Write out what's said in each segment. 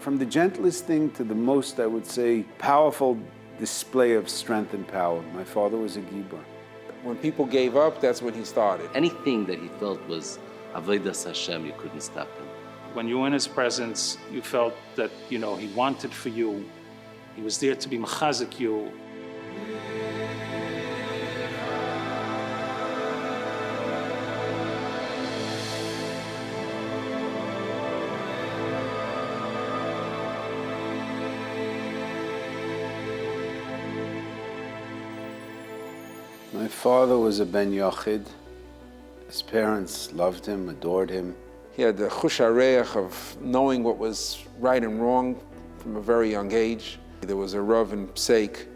From the gentlest thing to the most, I would say, powerful display of strength and power. My father was a gibor. When people gave up, that's when he started. Anything that he felt was Avodas Hashem, you couldn't stop him. When you were in his presence, you felt that, he wanted for you. He was there to be mechazik you. My father was a ben yachid. His parents loved him, adored him. He had the chush hareach of knowing what was right and wrong from a very young age. There was a Rav in Pseik,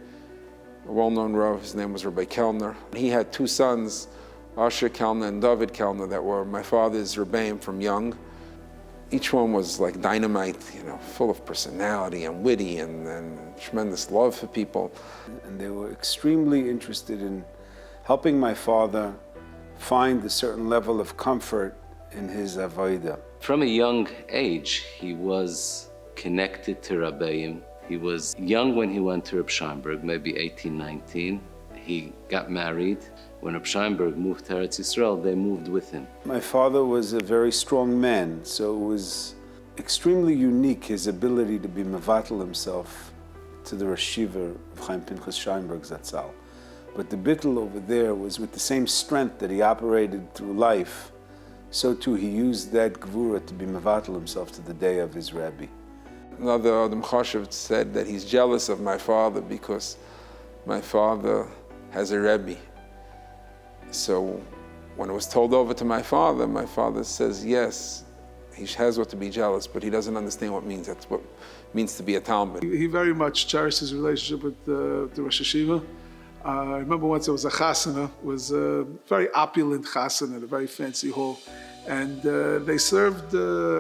a well-known Rav, his name was Rabbi Kellner. He had two sons, Asher Kellner and David Kellner, that were my father's Rebbeim from young. Each one was like dynamite, full of personality and witty and tremendous love for people. And they were extremely interested in helping my father find a certain level of comfort in his avodah. From a young age, he was connected to Rabbeim. He was young when he went to Reb Scheinberg, maybe 18, 19. He got married. When Reb Scheinberg moved to Eretz Yisroel, they moved with him. My father was a very strong man, so it was extremely unique, his ability to be mevatel himself to the yeshiva of Chaim Pinchas Scheinberg Zatzal. But the bittul over there was with the same strength that he operated through life, so too he used that gvura to be mevatel himself to the day of his Rebbe. Another Adam Chashav said that he's jealous of my father because my father has a Rebbe. So when it was told over to my father says, yes, he has what to be jealous, but he doesn't understand what it means. That's what it means to be a Talmud. He very much cherished his relationship with the Rosh Yeshiva. I remember once there was a chasana, it was a very opulent chasana at a very fancy hall. And they served,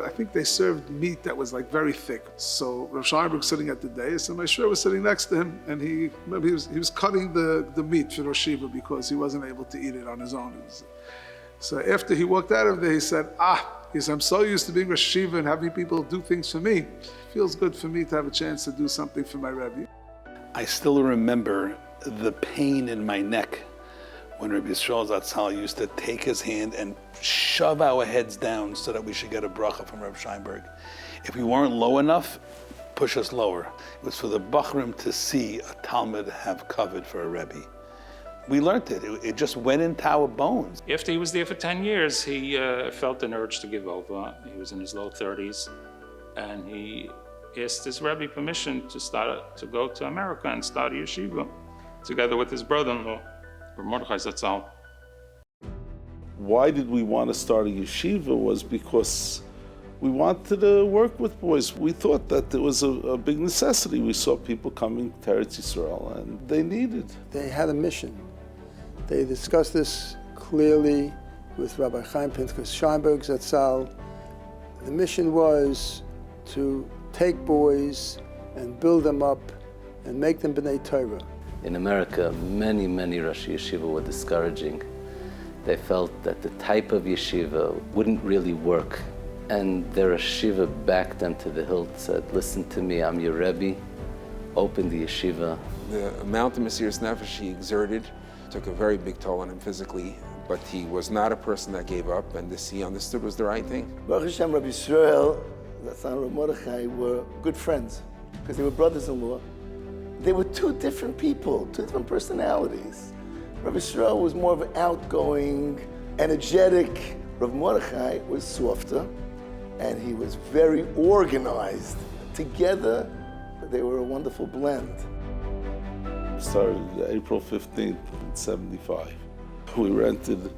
I think they served meat that was like very thick. So Rav Scheinberg was sitting at the dais, and my shver was sitting next to him, and he was cutting the meat for Rosh Yeshiva because he wasn't able to eat it on his own. So after he walked out of there, he said, I'm so used to being Rosh Yeshiva and having people do things for me. It feels good for me to have a chance to do something for my Rebbe. I still remember the pain in my neck when Rabbi Yisroel Zatzal used to take his hand and shove our heads down so that we should get a bracha from Reb Scheinberg. If we weren't low enough, push us lower. It was for the Bachrim to see a Talmud have covered for a Rebbe. We learned it. It just went into our bones. After he was there for 10 years, he felt an urge to give over. He was in his low 30s, and he asked his Rebbe permission to go to America and start a yeshiva together with his brother-in-law, Mordechai Zatzal. Why did we want to start a yeshiva was because we wanted to work with boys. We thought that there was a big necessity. We saw people coming to Eretz Yisrael and they needed. They had a mission. They discussed this clearly with Rabbi Chaim Pinchas Scheinberg Zatzal. The mission was to take boys and build them up and make them B'nai Torah. In America, many Rashi Yeshiva were discouraging. They felt that the type of yeshiva wouldn't really work. And their yeshiva backed them to the hilt, said, listen to me, I'm your Rebbe, open the yeshiva. The amount of Mesiras Nefesh he exerted took a very big toll on him physically, but he was not a person that gave up, and this he understood was the right thing. Baruch Hashem, Rabbi Yisroel, that's Rabbi Mordechai, were good friends because they were brothers-in-law. They were two different people, two different personalities. Rabbi Yisroel was more of an outgoing, energetic. Rabbi Mordechai was softer, and he was very organized. Together, they were a wonderful blend. Started April 15th, 1975. We rented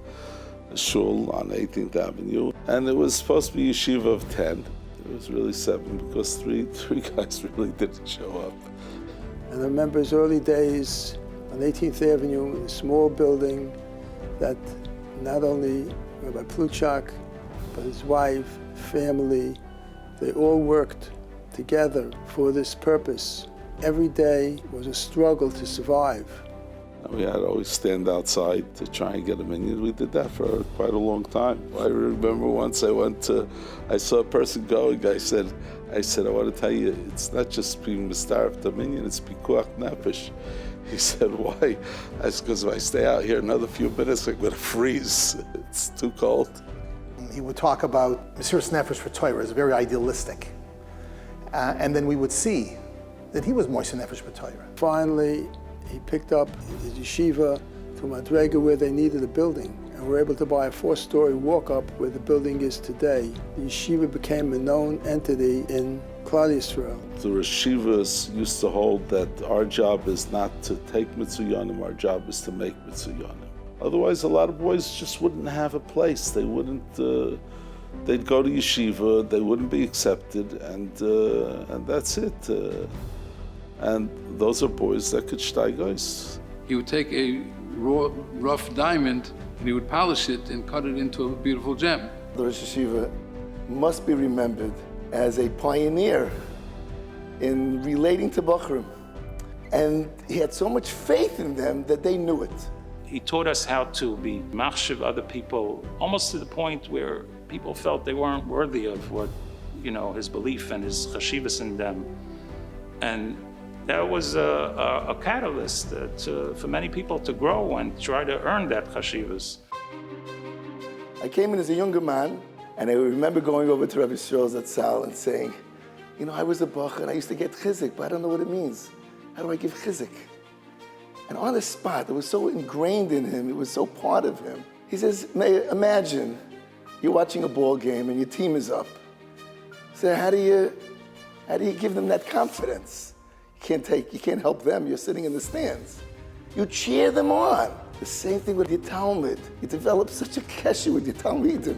a shul on 18th Avenue, and it was supposed to be yeshiva of 10. It was really 7 because three guys really didn't show up. And I remember his early days on 18th Avenue, in a small building that not only Rabbi Plutchok, but his wife, family, they all worked together for this purpose. Every day was a struggle to survive. We had to always stand outside to try and get a minyan. We did that for quite a long time. I remember once I saw a person going, I said, I said, I want to tell you, it's not just being Mistarif Dominion, it's Pikuach Nefesh. He said, why? I said, because if I stay out here another few minutes, I'm going to freeze. It's too cold. He would talk about Mesiras Nefesh for Torah as very idealistic. And then we would see that he was Moisei Nefesh for Torah. Finally, he picked up his yeshiva to Madrega where they needed a building, and were able to buy a 4-story walk-up where the building is today. The yeshiva became a known entity in Klal Yisrael. The yeshivas used to hold that our job is not to take Mitzuyanim, our job is to make Mitzuyanim. Otherwise, a lot of boys just wouldn't have a place. They wouldn't, they'd go to yeshiva, they wouldn't be accepted, and that's it. And those are boys that could steigos. He would take a raw, rough diamond and he would polish it and cut it into a beautiful gem. The Rosh Yeshiva must be remembered as a pioneer in relating to Bachrim. And he had so much faith in them that they knew it. He taught us how to be machshav other people, almost to the point where people felt they weren't worthy of what, his belief and his chashivas in them. And that was a catalyst for many people to grow and try to earn that chashivas. I came in as a younger man, and I remember going over to Rabbi Yisroel Zatzal and saying, I was a bach and I used to get chizik, but I don't know what it means. How do I give chizik? And on the spot, it was so ingrained in him, it was so part of him. He says, imagine you're watching a ball game and your team is up. So how do you give them that confidence? You can't help them, you're sitting in the stands. You cheer them on. The same thing with your Talmud. You develop such a kesher with your Talmidim.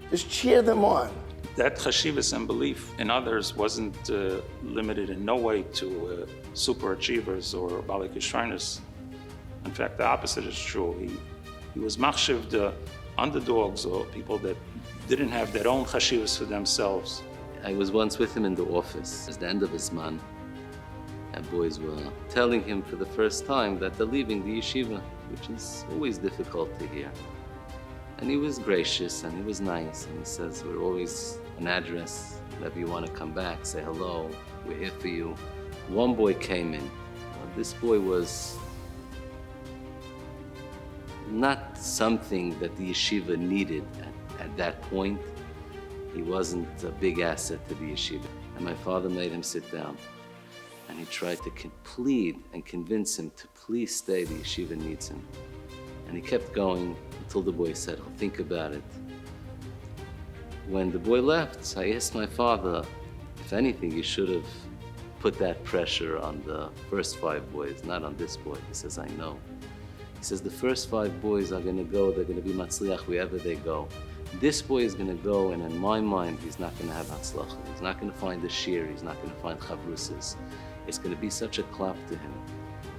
Just cheer them on. That chashivas and belief in others wasn't limited in no way to super achievers or balik yishrinus. In fact, the opposite is true. He was machshiv the underdogs or people that didn't have their own chashivas for themselves. I was once with him in the office at the end of his man, and boys were telling him for the first time that they're leaving the yeshiva, which is always difficult to hear. And he was gracious and he was nice, and he says, we're always an address. Whenever you want to come back, say hello, we're here for you. One boy came in. This boy was not something that the yeshiva needed at that point. He wasn't a big asset to the yeshiva. And my father made him sit down. And he tried to plead and convince him to please stay, the yeshiva needs him. And he kept going until the boy said, I'll think about it. When the boy left, I asked my father, if anything, you should have put that pressure on the first 5 boys, not on this boy. He says, I know. He says, the first 5 boys are going to go, they're going to be matzliach wherever they go. This boy is going to go, and in my mind, he's not going to have hatzlacha. He's not going to find the shir, he's not going to find chavrusas. It's going to be such a clap to him.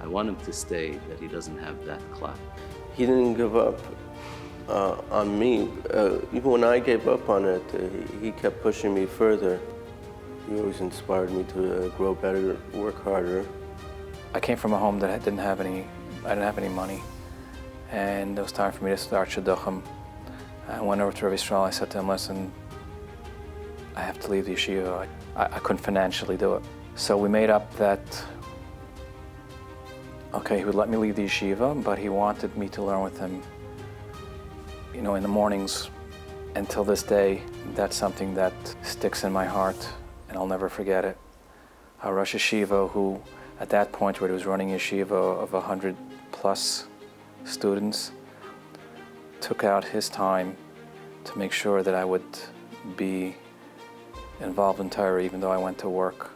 I want him to stay that he doesn't have that clap. He didn't give up on me. Even when I gave up on it, he kept pushing me further. He always inspired me to grow better, work harder. I came from a home that I didn't have any money, and it was time for me to start shidduchim. I went over to Rabbi Yisroel. I said to him, listen, I have to leave the yeshiva. I couldn't financially do it. So we made up that, okay, he would let me leave the yeshiva, but he wanted me to learn with him, in the mornings. Until this day, that's something that sticks in my heart, and I'll never forget it. Our Rosh Yeshiva, who at that point where he was running yeshiva of 100+ students, took out his time to make sure that I would be involved in Torah even though I went to work.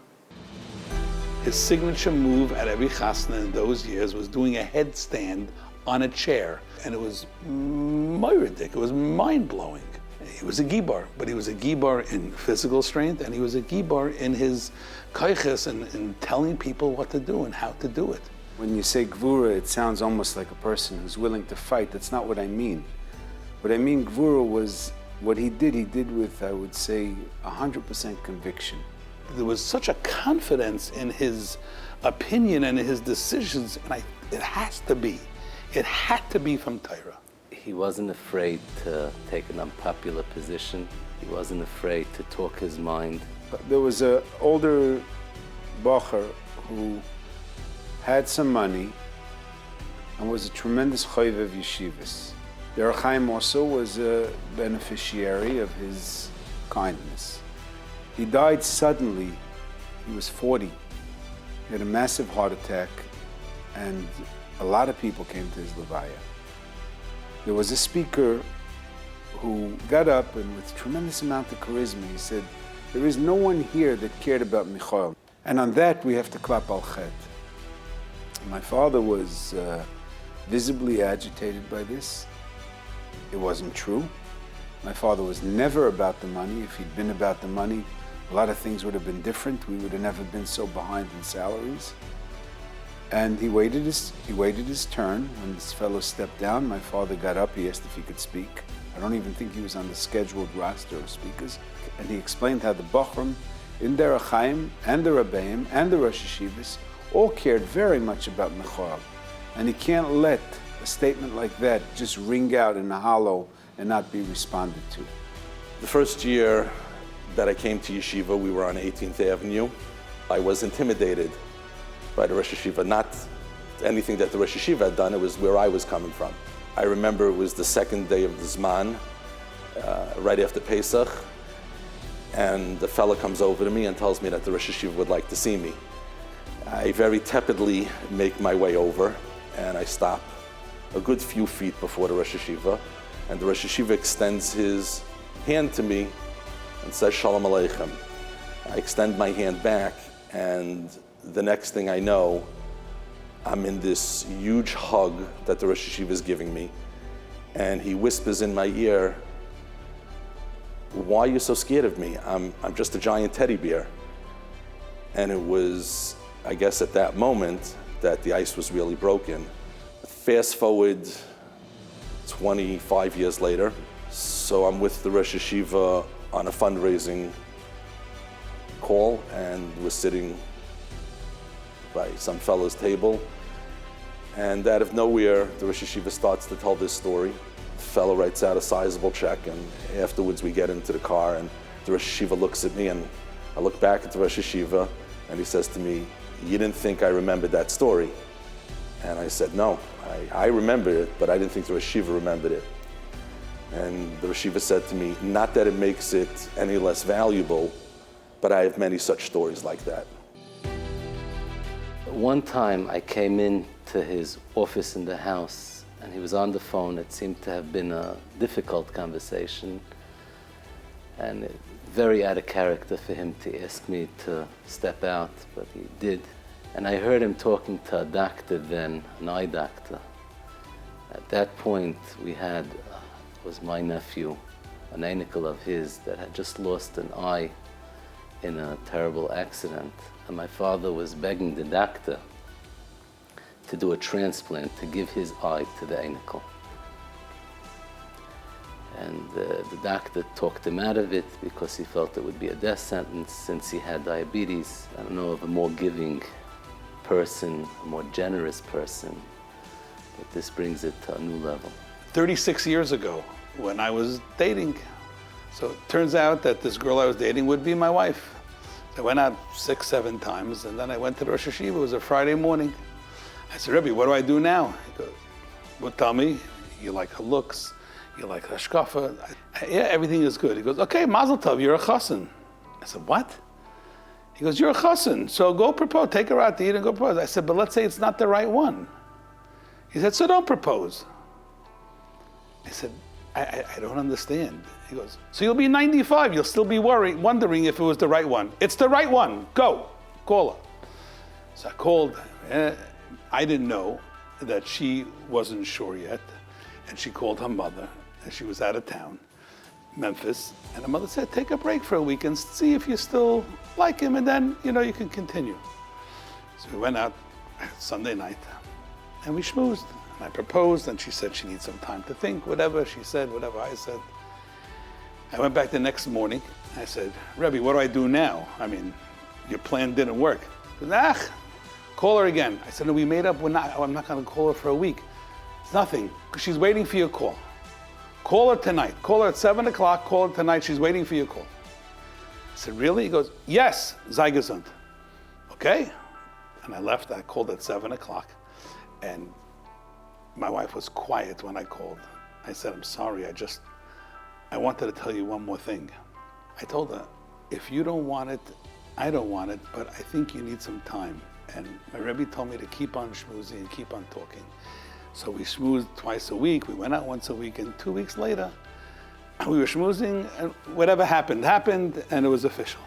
His signature move at every chasna in those years was doing a headstand on a chair. And it was moiridik, it was mind-blowing. He was a gibar, but he was a gibar in physical strength, and he was a gibar in his kaiches and in telling people what to do and how to do it. When you say gvura, it sounds almost like a person who's willing to fight. That's not what I mean. What I mean, gvura was what he did with, I would say, 100% conviction. There was such a confidence in his opinion and his decisions, and it had to be from Torah. He wasn't afraid to take an unpopular position. He wasn't afraid to talk his mind. There was an older bacher who had some money and was a tremendous chayv of yeshivas. The Ohr HaChaim also was a beneficiary of his kindness. He died suddenly. He was 40. He had a massive heart attack, and a lot of people came to his levaya. There was a speaker who got up and with tremendous amount of charisma, he said, there is no one here that cared about Michael. And on that, we have to klap al chet. My father was visibly agitated by this. It wasn't true. My father was never about the money. If he'd been about the money, a lot of things would have been different. We would have never been so behind in salaries. And he waited his turn. When this fellow stepped down, my father got up. He asked if he could speak. I don't even think he was on the scheduled roster of speakers. And he explained how the Bachram in the Ohr HaChaim and the Rabbeim and the Rosh Yeshivas all cared very much about Michael. And he can't let a statement like that just ring out in the hollow and not be responded to. The first year that I came to yeshiva, we were on 18th Avenue. I was intimidated by the Rosh Yeshiva, not anything that the Rosh Yeshiva had done, it was where I was coming from. I remember it was the second day of the Zman, right after Pesach, and the fella comes over to me and tells me that the Rosh Yeshiva would like to see me. I very tepidly make my way over, and I stop a good few feet before the Rosh Yeshiva, and the Rosh Yeshiva extends his hand to me and says, Shalom Aleichem. I extend my hand back, and the next thing I know, I'm in this huge hug that the Rosh Yeshiva is giving me, and he whispers in my ear, why are you so scared of me? I'm just a giant teddy bear. And it was, I guess at that moment, that the ice was really broken. Fast forward 25 years later, so I'm with the Rosh Yeshiva on a fundraising call, and we're sitting by some fellow's table, and out of nowhere, the Rosh Yeshiva starts to tell this story. The fellow writes out a sizable check, and afterwards we get into the car, and the Rosh Yeshiva looks at me, and I look back at the Rosh Yeshiva, and he says to me, you didn't think I remembered that story? And I said, no, I remembered it, but I didn't think the Rosh Yeshiva remembered it. And the Rosh Yeshiva said to me, not that it makes it any less valuable, but I have many such stories like that. One time I came into his office in the house and he was on the phone. It seemed to have been a difficult conversation and very out of character for him to ask me to step out, but he did. And I heard him talking to a doctor then, an eye doctor. At that point we had, was my nephew, an anicle of his that had just lost an eye in a terrible accident. And my father was begging the doctor to do a transplant, to give his eye to the anicle. And the doctor talked him out of it because he felt it would be a death sentence since he had diabetes. I don't know of a more giving person, a more generous person, but this brings it to a new level. 36 years ago, when I was dating. So it turns out that this girl I was dating would be my wife. I went out 6, 7 times, and then I went to the Rosh Yeshiva. It was a Friday morning. I said, Rebbe, what do I do now? He goes, well, tell me, you like her looks, you like her shkafa. Yeah, everything is good. He goes, okay, mazel tov, you're a chassan. I said, what? He goes, you're a chassan, so go propose, take her out to eat and go propose. I said, but let's say it's not the right one. He said, so don't propose. I said, I don't understand. He goes, so you'll be 95, you'll still be wondering if it was the right one. It's the right one, go, call her. So I called, I didn't know that she wasn't sure yet, and she called her mother, and she was out of town, Memphis, and her mother said, take a break for a week and see if you still like him, and then, you can continue. So we went out Sunday night, and we schmoozed. I proposed, and she said she needs some time to think, whatever she said, whatever I said. I went back the next morning. I said, Rebbe, what do I do now? I mean, your plan didn't work. He said, call her again. I said, no, we made up, I'm not going to call her for a week. It's nothing, because she's waiting for your call. Call her tonight. Call her at 7 o'clock, call her tonight, she's waiting for your call. I said, really? He goes, yes, sei gesund. Okay. And I left. I called at 7 o'clock. And my wife was quiet when I called. I said, I'm sorry. I wanted to tell you one more thing. I told her, if you don't want it, I don't want it, but I think you need some time. And my Rebbe told me to keep on schmoozing and keep on talking. So we schmoozed twice a week. We went out once a week. And 2 weeks later, we were schmoozing, and whatever happened, and it was official.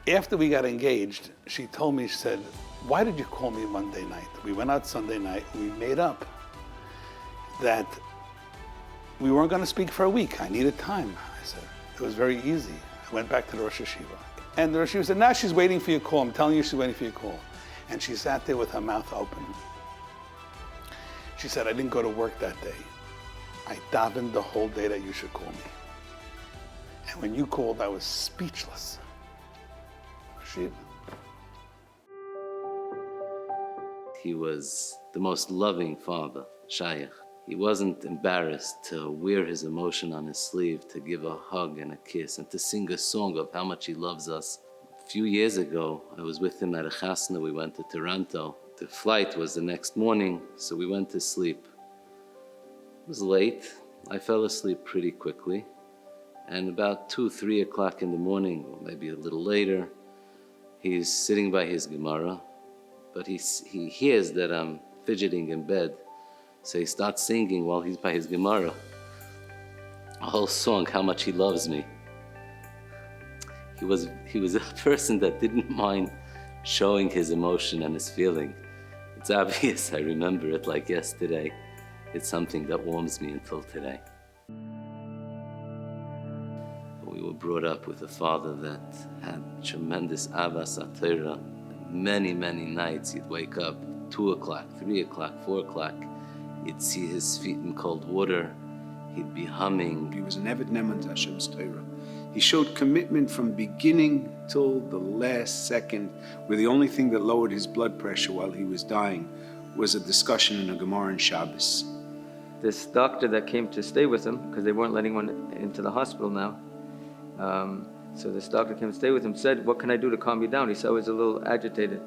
After we got engaged, she told me, she said, why did you call me Monday night? We went out Sunday night. We made up that we weren't going to speak for a week. I needed time. I said, it was very easy. I went back to the Rosh Yeshiva. And the Rosh Yeshiva said, now she's waiting for your call. I'm telling you she's waiting for your call. And she sat there with her mouth open. She said, I didn't go to work that day. I davened the whole day that you should call me. And when you called, I was speechless. Yeshiva. He was the most loving father, Shaykh. He wasn't embarrassed to wear his emotion on his sleeve, to give a hug and a kiss, and to sing a song of how much he loves us. A few years ago, I was with him at a chasna. We went to Toronto. The flight was the next morning, so we went to sleep. It was late. I fell asleep pretty quickly. And about 2, 3 o'clock in the morning, or maybe a little later, he's sitting by his Gemara, but he hears that I'm fidgeting in bed. So he starts singing while he's by his Gemara. A whole song, how much he loves me. He was a person that didn't mind showing his emotion and his feeling. It's obvious, I remember it like yesterday. It's something that warms me until today. We were brought up with a father that had tremendous avas atira. Many, many nights he'd wake up 2 o'clock, 3 o'clock, 4 o'clock. You'd see his feet in cold water. He'd be humming. He was an Eved Neman to Hashem's Torah. He showed commitment from beginning till the last second, where the only thing that lowered his blood pressure while he was dying was a discussion in a Gemara in Shabbos. This doctor that came to stay with him, because they weren't letting one into the hospital now, so this doctor came to stay with him, said, what can I do to calm you down? He said, I was a little agitated.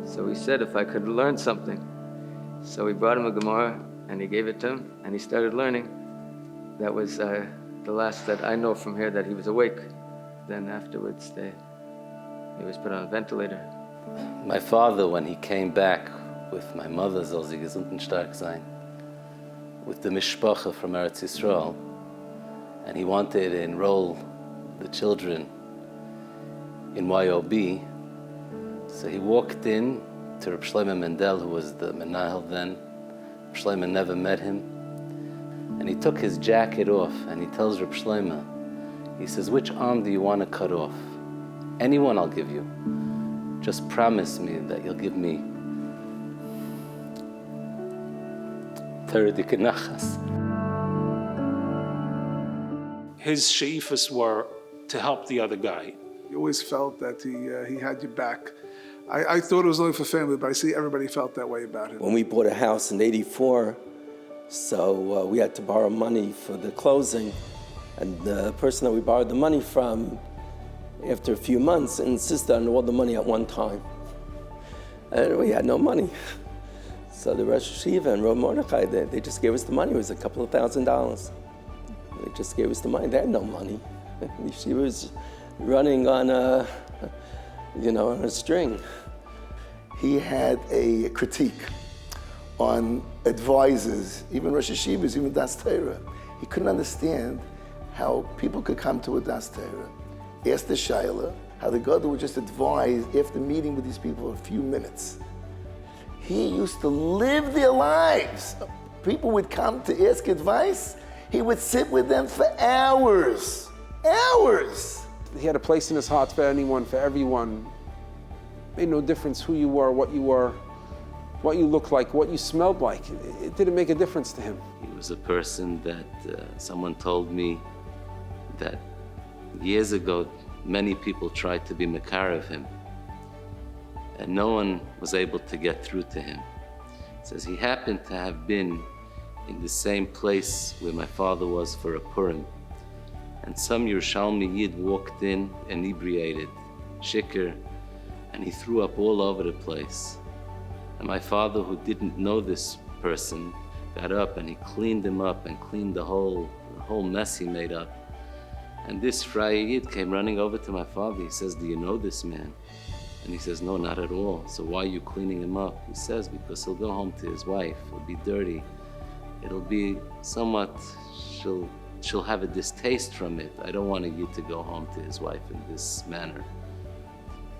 So he said, if I could learn something. So we brought him a Gemara, and he gave it to him, and he started learning. That was the last that I know from here that he was awake. Then afterwards, he was put on a ventilator. My father, when he came back with my mother, soll sie gesund und stark sein, with the mishpacha from Eretz Yisroel, and he wanted to enroll the children in YOB. So he walked in to Reb Shlomo Mendel, who was the menahel then. Reb Shlomo never met him. And he took his jacket off and he tells Reb Shlomo, he says, which arm do you want to cut off? Anyone I'll give you. Just promise me that you'll give me Torah Dikenachas. His sheifas were to help the other guy. You always felt that he had your back. I thought it was only for family, but I see everybody felt that way about him. When we bought a house in '84, so we had to borrow money for the closing, and the person that we borrowed the money from, after a few months, insisted on all the money at one time. And we had no money. So the Rosh Yeshiva and Rav Mordechai, they just gave us the money. It was a couple of $1,000s. They just gave us the money. They had no money. The yeshiva was running on on a string. He had a critique on advisors, even Rosh Yeshivas, even Das Torah. He couldn't understand how people could come to a Das Torah, ask the Shaila, how the God would just advise after meeting with these people for a few minutes. He used to live their lives. People would come to ask advice. He would sit with them for hours. Hours. He had a place in his heart for anyone, for everyone. Made no difference who you were, what you looked like, what you smelled like. It didn't make a difference to him. He was a person that someone told me that years ago, many people tried to be makar of him, and no one was able to get through to him. He says he happened to have been in the same place where my father was for a Purim. and some Yerushalmi Yid walked in inebriated, shikr, and he threw up all over the place. And my father, who didn't know this person, got up and he cleaned him up and cleaned the whole mess he made up. And this Friar Yid came running over to my father. He says, "Do you know this man?" And he says, "No, not at all." "So why are you cleaning him up?" He says, "Because he'll go home to his wife. It'll be dirty. It'll be somewhat, she'll have a distaste from it. I don't want a Yid to go home to his wife in this manner."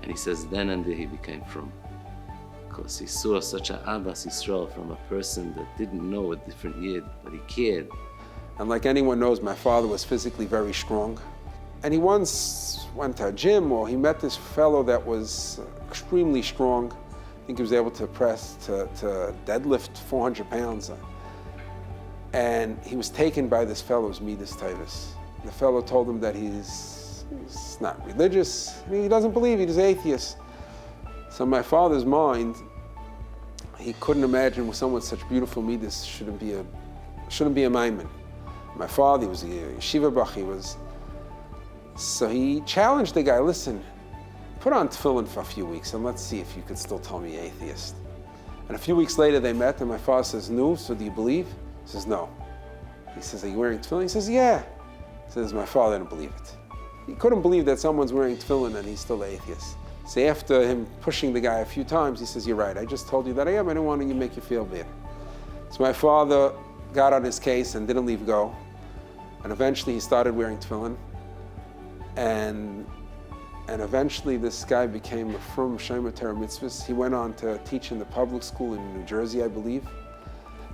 And he says, then and there he became frum. Because he saw such a Abbas Yisroel from a person that didn't know a different Yid, but he cared. And like anyone knows, my father was physically very strong. And he once went to a gym, or he met this fellow that was extremely strong. I think he was able to deadlift 400 pounds. And he was taken by this fellow's Midas Taivas. The fellow told him that he's not religious, he doesn't believe, he's atheist. So in my father's mind, he couldn't imagine someone with such beautiful Midas shouldn't be a Maimon. My father, he was a yeshiva bach, so he challenged the guy, "Listen, put on tefillin for a few weeks and let's see if you could still tell me atheist." And a few weeks later they met and my father says, "No, so do you believe?" He says, "No." He says, "Are you wearing tefillin?" He says, "Yeah." He says, "My father didn't believe it." He couldn't believe that someone's wearing tefillin and he's still atheist. So after him pushing the guy a few times, he says, "You're right, I just told you that I am, I don't want to make you feel bad." So my father got on his case and didn't leave go. And eventually he started wearing tefillin. And eventually this guy became a frum Shema Torah Mitzvahs. He went on to teach in the public school in New Jersey, I believe.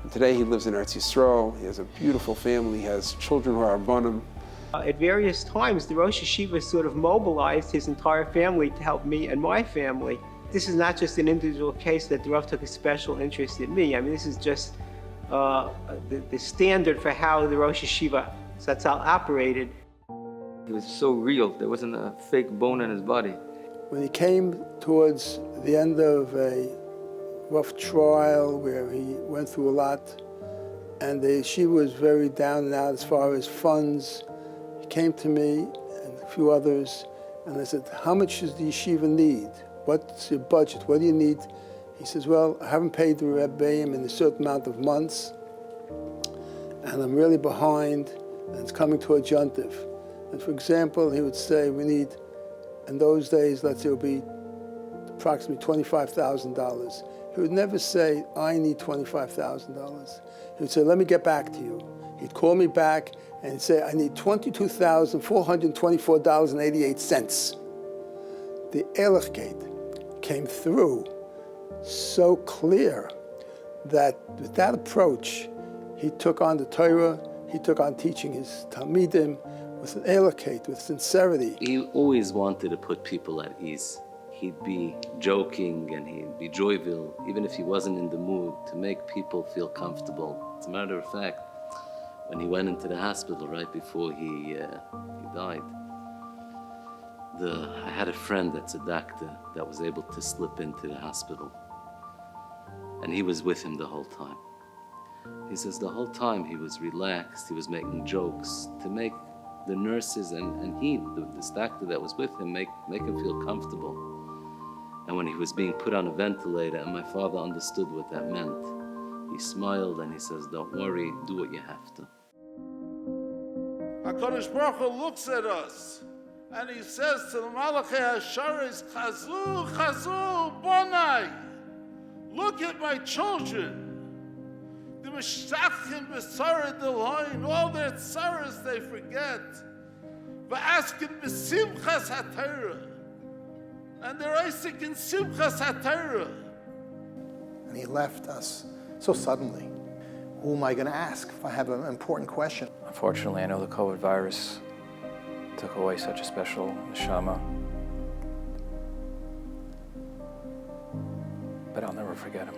And today he lives in Eretz Yisroel. He has a beautiful family. He has children who are Rabbanim. At various times, the Rosh Yeshiva sort of mobilized his entire family to help me and my family. This is not just an individual case that the Rav took a special interest in me. I mean, this is just the standard for how the Rosh Yeshiva Zatzal operated. He was so real. There wasn't a fake bone in his body. When he came towards the end of a rough trial where he went through a lot, and the yeshiva was very down and out as far as funds, he came to me and a few others, and I said, "How much does the yeshiva need? What's your budget? What do you need?" He says, "Well, I haven't paid the Rebbeim in a certain amount of months, and I'm really behind, and it's coming to a juntiv." And for example, he would say, "We need," in those days, let's say it would be approximately $25,000. He would never say, "I need $25,000. He would say, "Let me get back to you." He'd call me back and he'd say, "I need $22,424.88. The Ehrlichkeit came through so clear that with that approach, he took on the Torah, he took on teaching his Talmidim with an Ehrlichkeit, with sincerity. He always wanted to put people at ease. He'd be joking and he'd be jovial, even if he wasn't in the mood, to make people feel comfortable. As a matter of fact, when he went into the hospital right before he died, I had a friend that's a doctor that was able to slip into the hospital. And he was with him the whole time. He says the whole time he was relaxed, he was making jokes to make the nurses and this doctor that was with him, make him feel comfortable. And when he was being put on a ventilator, and my father understood what that meant, he smiled and he says, "Don't worry, do what you have to." HaKadosh Baruch Hu looks at us and he says to the Malachi Hasharis, "Chazu, Chazu, Bonai, look at my children. The Meshachim B'Sara Deloin, all their tsaras they forget. V'askin B'Simchas HaTorah, and they're Isaac in Simchas HaTorah." And he left us so suddenly. Who am I going to ask if I have an important question? Unfortunately, I know the COVID virus took away such a special neshama. But I'll never forget him.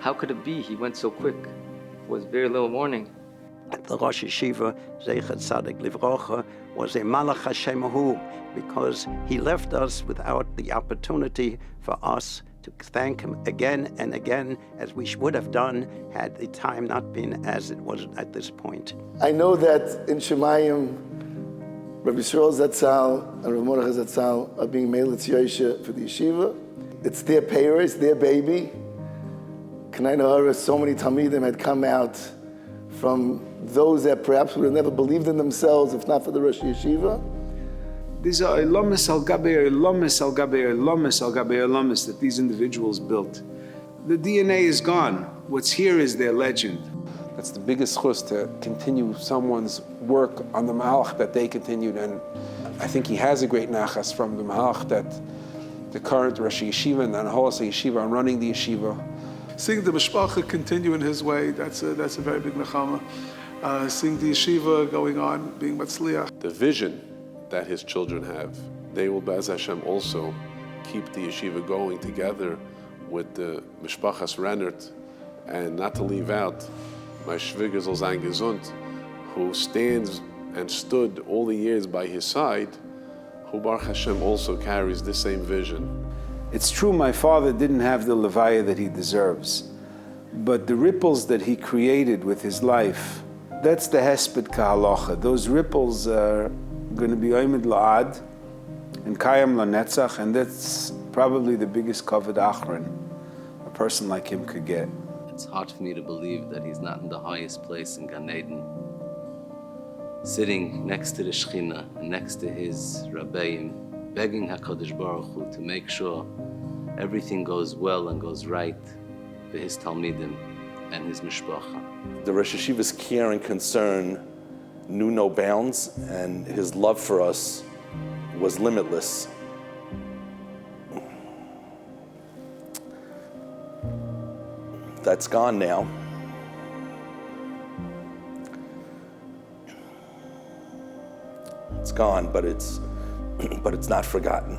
How could it be? He went so quick. It was very little warning. The Rosh Yeshiva, Zeichat Tzadik Livrocha, was a Malach Hashemahu because he left us without the opportunity for us to thank him again and again, as we would have done had the time not been as it was at this point. I know that in Shemayim, Rabbi Yisroel Zatzal and Rav Mordechai Zatzal are being Melitz Yosha for the yeshiva. It's their payers, it's their baby. Kanai Nahara, so many Talmidim had come out from those that perhaps would have never believed in themselves if not for the Rosh Yeshiva. These are ilamis al gabe ilamis al gabe ilamis al gabe ilamis that these individuals built. The DNA is gone. What's here is their legend. That's the biggest chus, to continue someone's work on the mahalach that they continued. And I think he has a great nachas from the mahalach that the current Rosh Yeshiva and the Anholas Yeshiva are running the yeshiva. Seeing the mishpacha continue in his way, that's a very big nechama. Seeing the yeshiva going on, being matzliach. The vision that his children have, they will, Be'ez Hashem, also keep the yeshiva going together with the mishpachas Rennert, and not to leave out my Shviger soll sein gesund, who stands and stood all the years by his side, who Baruch Hashem also carries the same vision. It's true my father didn't have the levaya that he deserves, but the ripples that he created with his life, that's the hesped kahalacha. Those ripples are going to be oimid la'ad and kayam lanetzach, and that's probably the biggest kavod achron a person like him could get. It's hard for me to believe that he's not in the highest place in Gan Eden, sitting next to the Shechina and next to his Rabbeim, begging HaKadosh Baruch Hu to make sure everything goes well and goes right for his Talmidim and his Mishpacha. The Rosh Yeshiva's care and concern knew no bounds, and his love for us was limitless. That's gone now. It's gone, but it's not forgotten.